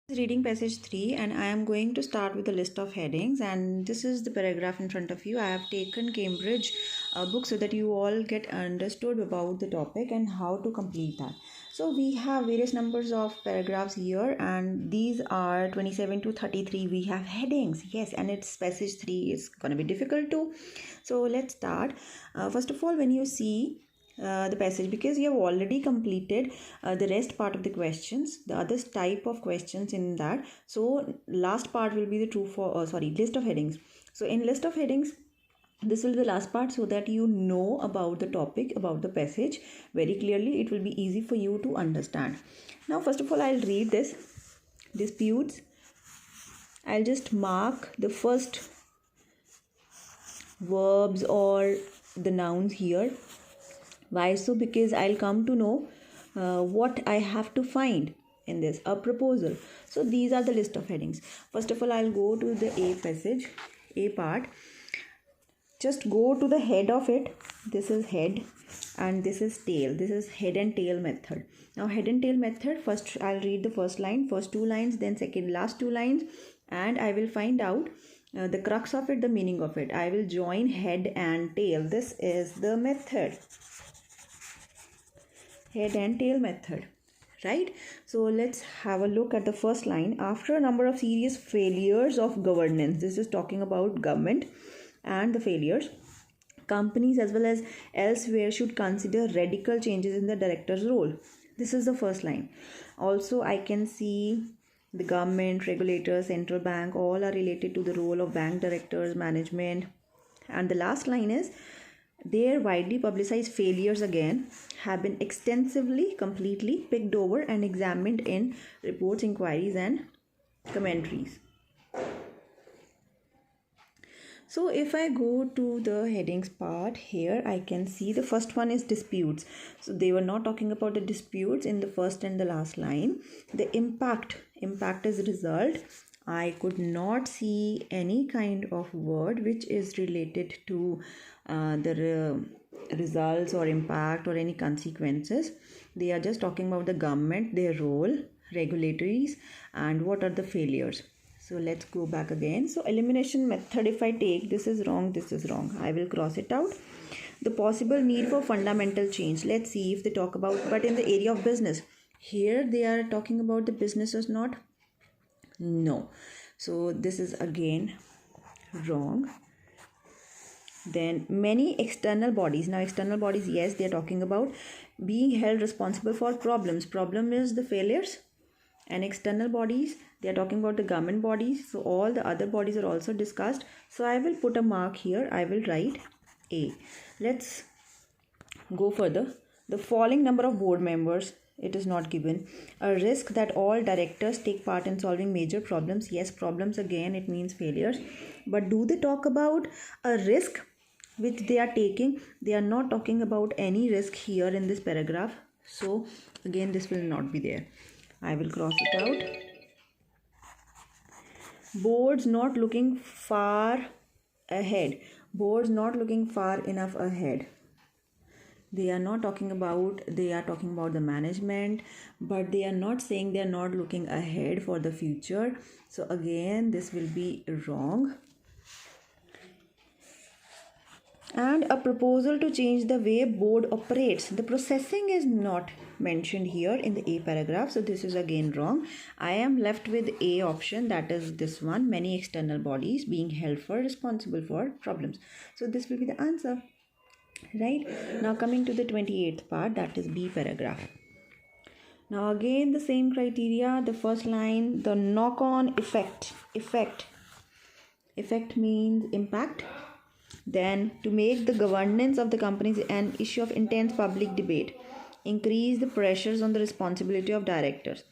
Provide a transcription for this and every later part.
Reading passage 3, and I am going to start with a list of headings, and this is the paragraph in front of you. I have taken Cambridge book so that you all get understood about the topic and how to complete that. So we have various numbers of paragraphs here, and these are 27 to 33. We have headings, yes, and it's passage 3 is going to be difficult too. So let's start. First of all, when you see the passage, because you have already completed the rest part of the questions, the other type of questions in that, so last part will be the list of headings. So in list of headings, this will be the last part, so that you know about the topic, about the passage very clearly. It will be easy for you to understand. Now first of all, I'll read this disputes. I'll just mark the first verbs or the nouns here. Why so? Because I'll come to know what I have to find in this, a proposal. So these are the list of headings. First of all, I'll go to the A passage, A part. Just go to the head of it. This is head and this is tail. This is head and tail method. Now head and tail method, first I'll read the first line, first two lines, then second last two lines, and I will find out the crux of it, the meaning of it. I will join head and tail. This is the method. Head and tail method, right? So let's have a look at the first line. After a number of serious failures of governance, this is talking about government and the failures, companies as well as elsewhere should consider radical changes in the director's role. This is the first line. Also, I can see the government, regulators, central bank, all are related to the role of bank directors, management. And the last line is, their widely publicized failures again have been extensively, completely picked over and examined in reports, inquiries and commentaries. So if I go to the headings part here, I can see the first one is disputes. So they were not talking about the disputes in the first and the last line. The impact is result. I could not see any kind of word which is related to the results or impact or any consequences. They are just talking about the government, their role, regulatories, and what are the failures. So let's go back again. So elimination method, if I take this is wrong, I will cross it out. The possible need for fundamental change. Let's see if they talk about, but in the area of business. Here they are talking about the businesses, not? No. So this is again wrong. Then many external bodies. Now external bodies, yes, they are talking about being held responsible for problems. Problem is the failures. And external bodies, they are talking about the government bodies. So all the other bodies are also discussed. So I will put a mark here. I will write A. Let's go further. The following number of board members, it is not given. A risk that all directors take part in solving major problems. Yes, problems again, it means failures. But do they talk about a risk which they are taking? They are not talking about any risk here in this paragraph. So again, this will not be there. I will cross it out. Boards not looking far ahead. Boards not looking far enough ahead. They are not talking about, they are talking about the management, but they are not saying they are not looking ahead for the future. So again, this will be wrong. And a proposal to change the way board operates. The processing is not mentioned here in the A paragraph, so this is again wrong. I am left with A option, that is this one, many external bodies being held for responsible for problems. So this will be the answer, right? Now coming to the 28th part, that is B paragraph. Now again the same criteria. The first line, the knock-on effect. Effect means impact. Then, to make the governance of the companies an issue of intense public debate, increase the pressures on the responsibility of directors.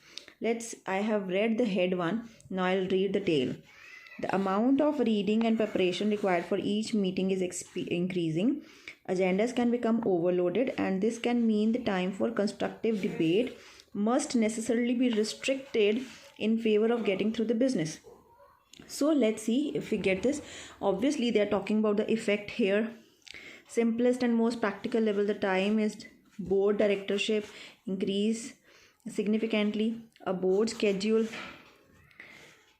I have read the head one, now I'll read the tail. The amount of reading and preparation required for each meeting is increasing. Agendas can become overloaded, and this can mean the time for constructive debate must necessarily be restricted in favor of getting through the business. So let's see if we get this. Obviously they are talking about the effect here. Simplest and most practical level, the time is board directorship increase significantly. A board schedule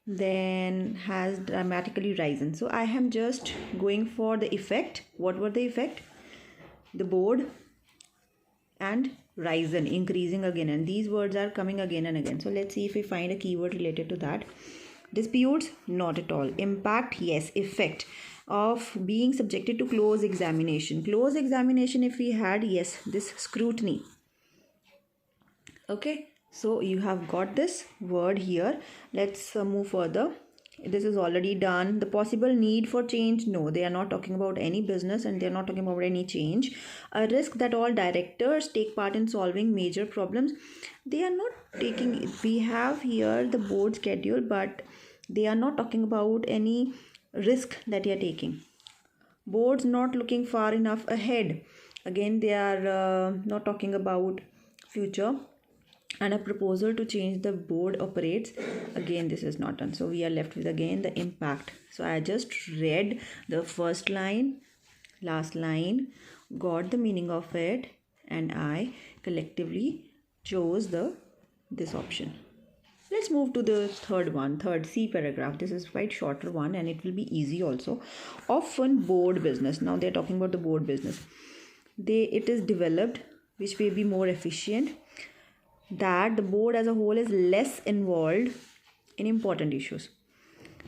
then has dramatically risen. So I am just going for the effect. What were the effect? The board and risen, increasing again, and these words are coming again and again. So let's see if we find a keyword related to that. Disputes, not at all. Impact, yes. Effect of being subjected to close examination. Close examination, if we had, yes, this scrutiny. Okay, so you have got this word here. Let's move further. This is already done. The possible need for change, no, they are not talking about any business and they are not talking about any change. A risk that all directors take part in solving major problems, they are not taking. We have here the board schedule, but they are not talking about any risk that they are taking. Boards not looking far enough ahead. Again, they are not talking about future. And a proposal to change the board operates, again this is not done. So we are left with again the impact. So I just read the first line, last line, got the meaning of it, and I collectively chose this option. Let's move to the third C paragraph. This is quite shorter one and it will be easy also. Often board business, now they're talking about the board business, it is developed which may be more efficient, that the board as a whole is less involved in important issues.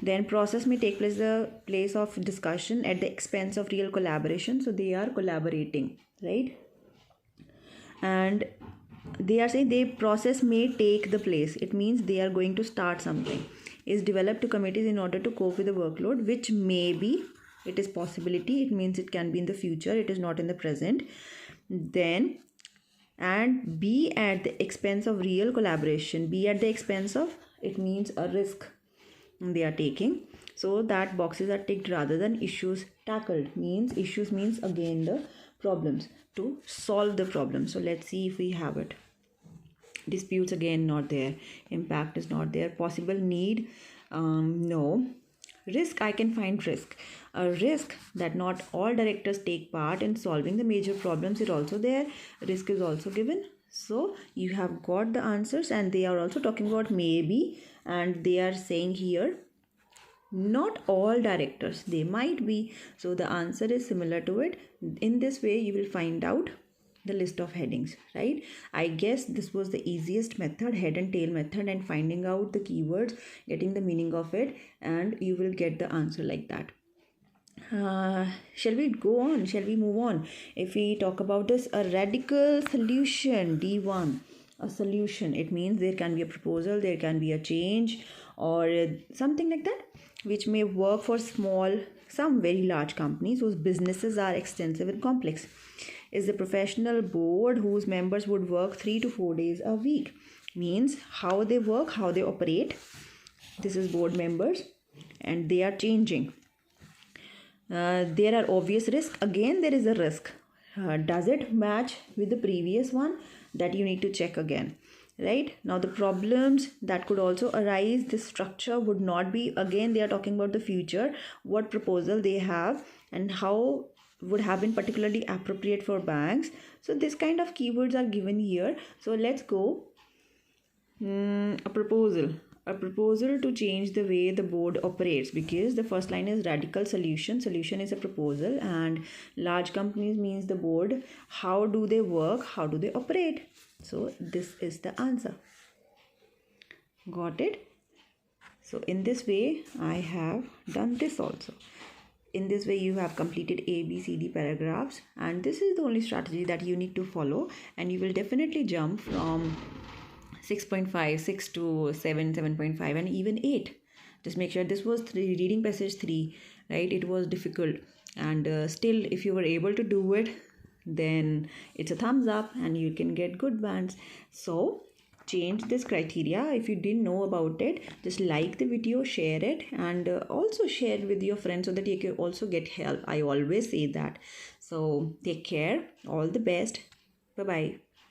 Then process may take the place of discussion at the expense of real collaboration. So they are collaborating, right? And they are saying the process may take the place. It means they are going to start something. Is developed to committees in order to cope with the workload, which may be, it is possibility. It means it can be in the future. It is not in the present. Then and be at the expense of real collaboration. Be at the expense of, it means a risk they are taking. So that boxes are ticked rather than issues tackled. Means issues means again the problems, to solve the problem. So let's see if we have it. Disputes, again not there. Impact is not there. Possible need, no. Risk, I can find risk. A risk that not all directors take part in solving the major problems is also there. Risk is also given. So you have got the answers, and they are also talking about maybe, and they are saying here not all directors, they might be. So the answer is similar to it. In this way you will find out the list of headings, right? I guess this was the easiest method, head and tail method, and finding out the keywords, getting the meaning of it, and you will get the answer like that. Shall we go on? Shall we move on? If we talk about this, a radical solution, D1, a solution, it means there can be a proposal, there can be a change or something like that, which may work for some very large companies whose businesses are extensive and complex. Is the professional board whose members would work 3 to 4 days a week. Means how they work, how they operate. This is board members and they are changing. There are obvious risks. Again, there is a risk. Does it match with the previous one? That you need to check again. Right? Now the problems that could also arise, this structure would not be, again they are talking about the future, what proposal they have and how would have been particularly appropriate for banks. So this kind of keywords are given here. So let's go. A proposal to change the way the board operates, because the first line is radical solution is a proposal, and large companies means the board, how do they work, how do they operate. So this is the answer. Got it? So in this way I have done this also. In this way you have completed A, B, C, D paragraphs, and this is the only strategy that you need to follow, and you will definitely jump from 6.5, 6 to 7, 7.5 and even 8. Just make sure this was reading passage 3, right? It was difficult, and still if you were able to do it, then it's a thumbs up and you can get good bands. So change this criteria. If you didn't know about it, just like the video, share it, and also share with your friends so that you can also get help. I always say that. So take care. All the best. Bye bye.